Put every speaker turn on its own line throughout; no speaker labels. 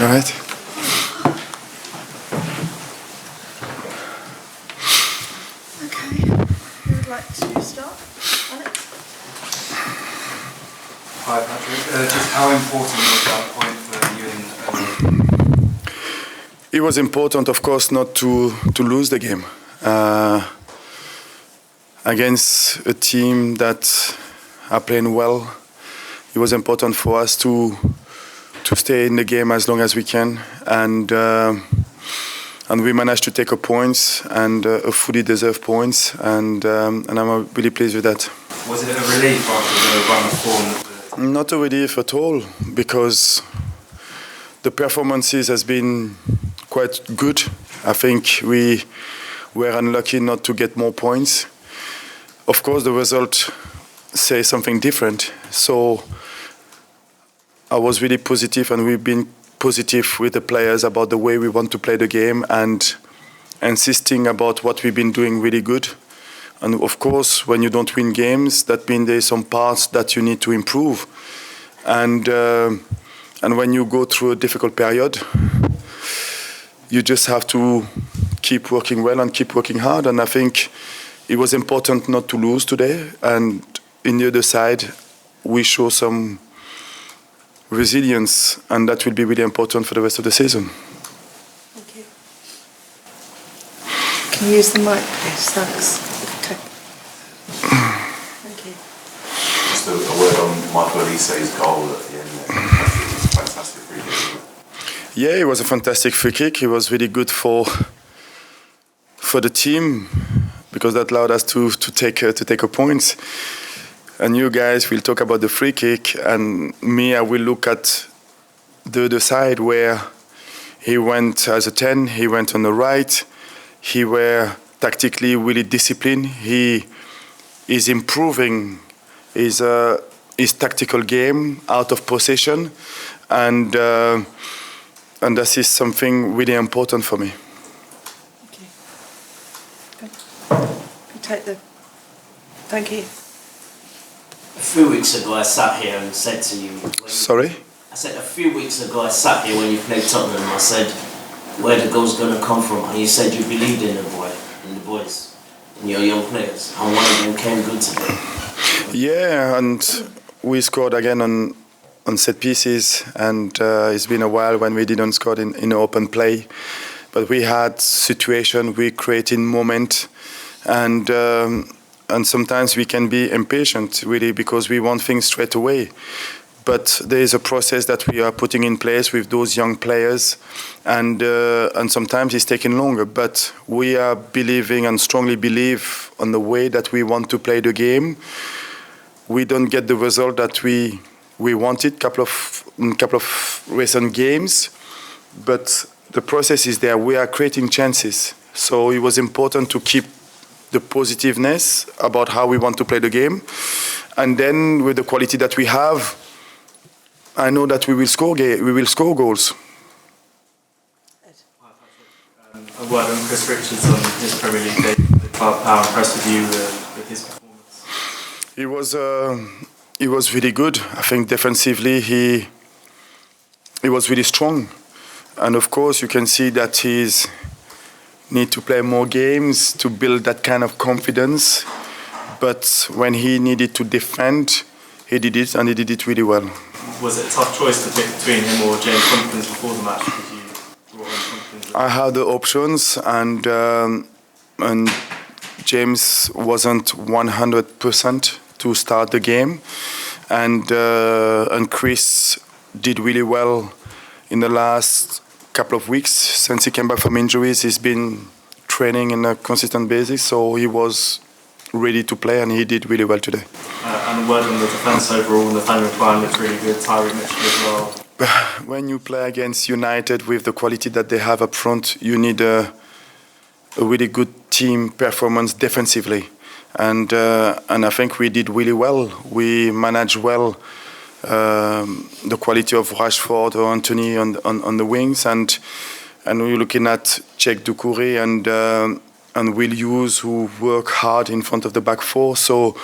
All right.
Okay. Who would like to start? Alex?
Hi, Patrick. Just how important was that point for you and
It was important, of course, not to lose the game against a team that are playing well. It was important for us to stay in the game as long as we can, and we managed to take a points and a fully deserved points, and I'm really pleased with that.
Was it a relief after the run of form?
Not a relief at all, because the performances has been quite good. I think we were unlucky not to get more points. Of course, the result says something different. So I was really positive, and we've been positive with the players about the way we want to play the game and insisting about what we've been doing really good. And of course, when you don't win games, that means there's some parts that you need to improve. And when you go through a difficult period, you just have to keep working well and keep working hard. And I think it was important not to lose today. And in the other side, we show some resilience, and that will be really important for the rest of the season.
Thank you. Can you use the mic, please? Thanks. Okay. Thank you.
Just a word on Michael Elise's goal at the end there. It was a fantastic free kick.
Yeah, it was a fantastic free kick. It was really good for the team, because that allowed us to take a point. And you guys will talk about the free kick, and me, I will look at the other side where he went as a 10, he went on the right, he were tactically really disciplined, he is improving his tactical game out of possession, and this is something really important for me.
Okay. Good. You take the... Thank you.
A few weeks ago I sat here and said to you...
Sorry?
I said a few weeks ago I sat here when you played Tottenham, I said where the goal's going to come from, and you said you believed in the boys, in your young players, and one of them came good today.
Yeah, and we scored again on set pieces, and it's been a while when we didn't score in open play, but we had situation, we created moment, and sometimes we can be impatient, really, because we want things straight away. But there is a process that we are putting in place with those young players, and sometimes it's taking longer. But we are believing and strongly believe on the way that we want to play the game. We don't get the result that we wanted couple of recent games, but the process is there. We are creating chances, so it was important to keep the positiveness about how we want to play the game, and then with the quality that we have, I know that we will score goals.
A word on Chris Richards on his Premier League debut. How impressed with you with his performance?
He was really good. I think defensively he was really strong, and of course you can see that he's need to play more games to build that kind of confidence. But when he needed to defend, he did it, and he did it really well.
Was it a tough choice to pick between him or James Tompkins before the match? Because you brought in Tompkins?
I had the options, and James wasn't 100% to start the game, and Chris did really well in the last couple of weeks since he came back from injuries. He's been training on a consistent basis, so he was ready to play, and he did really well today.
And a word on the defence overall, the Daniel Klein looked really good, Tyree Mitchell as well.
When you play against United with the quality that they have up front, you need a really good team performance defensively, and I think we did really well. We managed well the quality of Rashford or Anthony on the wings, and we're looking at Czech Doucouré and Will Hughes, who work hard in front of the back four. So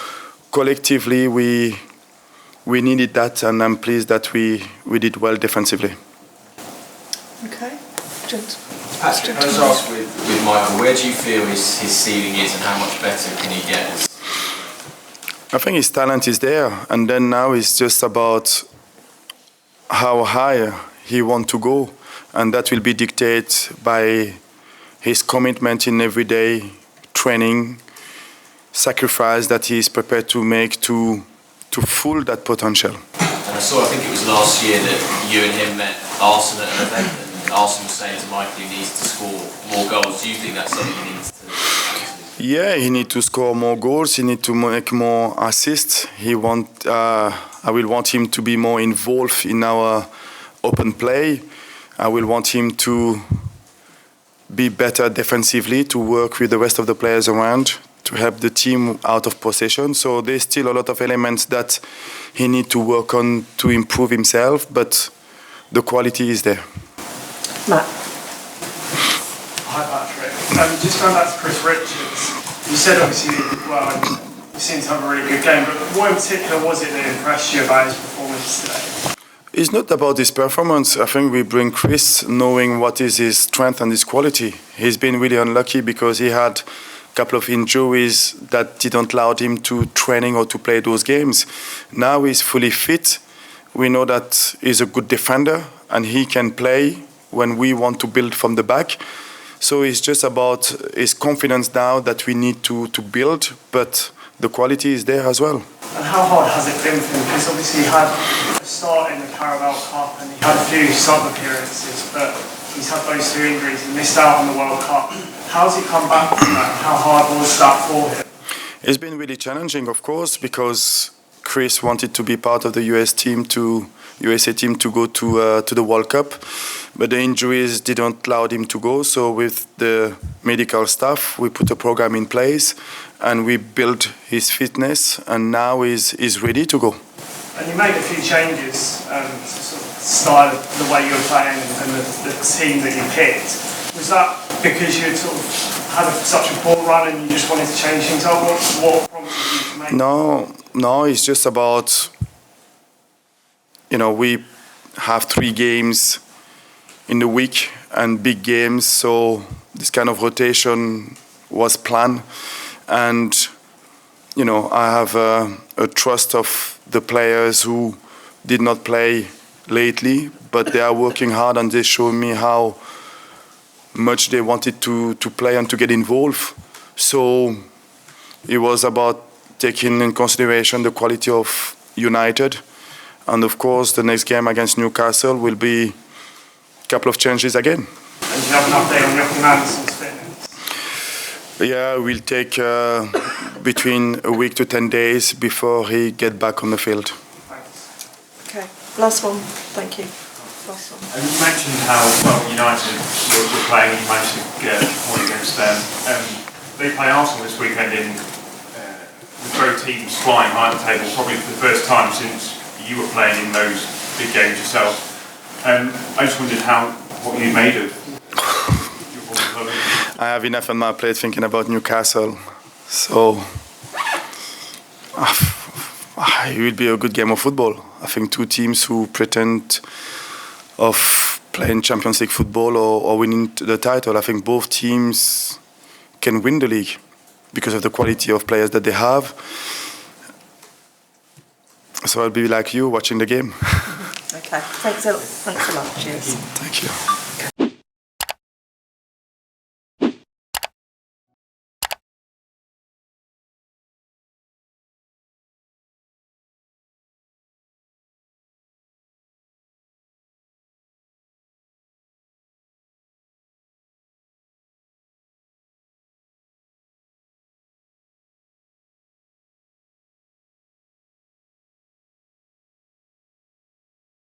collectively we needed that, and I'm pleased that we did well defensively.
Okay. Gent.
Patrick, can I just ask with Michael, where do you feel his ceiling is and how much better can he get?
I think his talent is there, and then now it's just about how high he wants to go, and that will be dictated by his commitment in everyday training, sacrifice that he is prepared to make to full that potential.
And I think it was last year that you and him met Arsenal at an event, and Arsenal was saying to Michael he needs to score more goals. Do you think that's something he needs to?
Yeah, he needs to score more goals. He needs to make more assists. I will want him to be more involved in our open play. I will want him to be better defensively, to work with the rest of the players around, to help the team out of possession. So there's still a lot of elements that he needs to work on to improve himself, but the quality is there.
Matt.
Hi Patrick. Just going back to Chris Richards, you said obviously, well, you seem to have a really good game, but what in particular was it that impressed you about his performance today?
It's not about his performance. I think we bring Chris knowing what is his strength and his quality. He's been really unlucky because he had a couple of injuries that didn't allow him to training or to play those games. Now he's fully fit. We know that he's a good defender and he can play when we want to build from the back. So it's just about his confidence now that we need to build, but the quality is there as well.
And how hard has it been for him? Because obviously he had a start in the Carabao Cup and he had a few sub appearances, but he's had those 2 injuries. He missed out on the World Cup. How's he come back from that? How hard was that for him?
It's been really challenging, of course, because Chris wanted to be part of the USA team to go to the World Cup, but the injuries didn't allow him to go. So with the medical staff, we put a program in place and we built his fitness, and now he's ready to go.
And you made a few changes to sort of style of the way you're playing and the team that you picked. Was that because you sort of had such a poor run and you just wanted to change things up? What prompted you to make?
No, it's just about, we have 3 games in the week and big games, so this kind of rotation was planned. And, I have a trust of the players who did not play lately, but they are working hard and they show me how much they wanted to play and to get involved. So it was about taking in consideration the quality of United. And of course, the next game against Newcastle will be a couple of changes again.
And do you have an update on Joachim Andersen's fitness?
Yeah, we'll take between a week to 10 days before he get back on the field.
Thanks.
Okay. Last one. Thank you. Last one.
And you mentioned how well United were playing. You managed to get a point against them. They play Arsenal this weekend in with both teams flying high at the table, probably for the first time since you were playing in those big games yourself. I just wondered what you made of your club.
I have enough on my plate thinking about Newcastle, so it will be a good game of football. I think 2 teams who pretend of playing Champions League football or winning the title. I think both teams can win the league because of the quality of players that they have. So I'll be like you watching the game.
Okay. Thanks a lot. Cheers.
Thank you.